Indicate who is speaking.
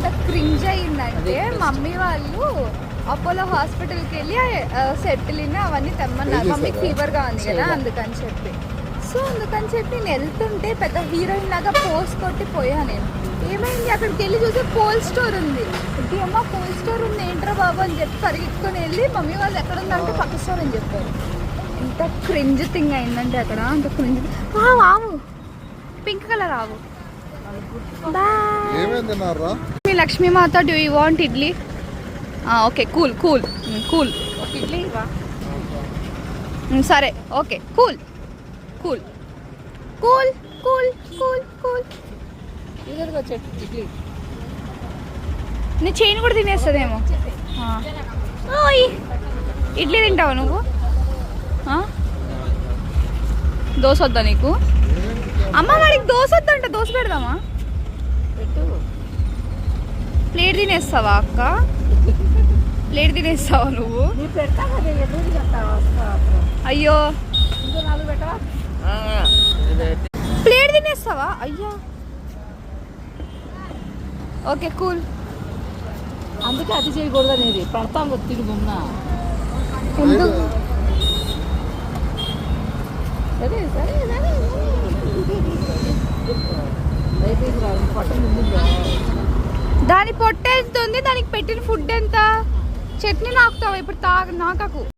Speaker 1: ఎంత క్రింజ్ అయిందంటే మమ్మీ వాళ్ళు అపోలో హాస్పిటల్కి వెళ్ళి సెటిల్ని అవన్నీ తెమ్మన్నారు. మమ్మీకి ఫీవర్గా ఉంది కదా అందుకని చెప్పి. సో అందుకని చెప్పి నేను వెళ్తుంటే పెద్ద హీరోయిన్ లాగా పోస్ట్ కొట్టి పోయా. నేను ఏమైంది అక్కడికి వెళ్ళి చూస్తే కోల్డ్ స్టోర్ ఉంది. అమ్మ కోల్డ్ స్టోర్ ఉంది ఏంట్రా బాబు అని చెప్పి పరిగెత్తుకొని వెళ్ళి మమ్మీ వాళ్ళు ఎక్కడ ఉందంటే పక్క స్టోర్ అని చెప్పారు. ఎంత క్రింజ్ థింగ్ అయిందంటే అక్కడ, అంత క్రింజ్. ఆవు పింక్ కలర్ ఆవు. మీ లక్ష్మీమాత do you want idli? Okay cool cool cool idli సరే okay cool cool cool cool cool cool. నీ చైన్ కూడా తినేస్తుందేమో. ఇడ్లీ తింటావా నువ్వు? దోశ వద్దా నీకు? అమ్మ వాడికి దోశ వద్దంట. దోశ పెడదామా? ప్లేట్ తినేస్తావా అక్క? ప్లేట్ తినేస్తావా నువ్వు? అయ్యో ప్లేట్ తినేస్తావా? అయ్యా ఓకే కూల్.
Speaker 2: అందుకే అది చేయకూడదు అనేది పడతాం తిరుగున్నా. సరే సరే
Speaker 1: దాని పొట్ట ఎంత ఉంది, దానికి పెట్టిన ఫుడ్ ఎంత? చట్నీ నాకుతావా ఇప్పుడు? నాకకు